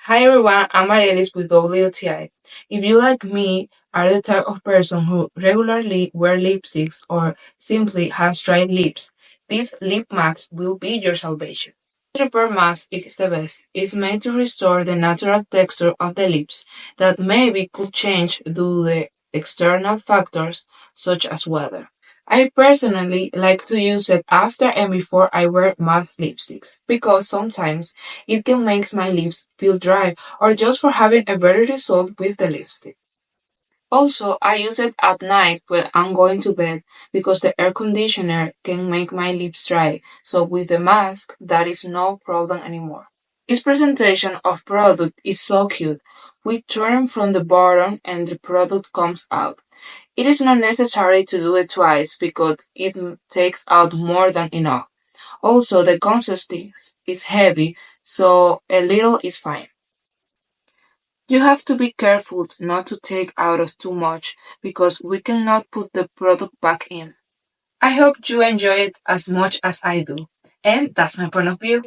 Hi everyone, I'm Arielis with WTI. If you like me are the type of person who regularly wear lipsticks or simply has dry lips, this lip mask will be your salvation. This repair mask is the best. It's made to restore the natural texture of the lips that maybe could change due to external factors such as weather. I personally like to use it after and before I wear matte lipsticks because sometimes it can make my lips feel dry or just for having a better result with the lipstick. Also, I use it at night when I'm going to bed because the air conditioner can make my lips dry. So with the mask, that is no problem anymore. This presentation of product is so cute. We turn from the bottom and the product comes out. It is not necessary to do it twice because it takes out more than enough. Also, the consistency is heavy, so a little is fine. You have to be careful not to take out of too much because we cannot put the product back in. I hope you enjoy it as much as I do. And that's my point of view.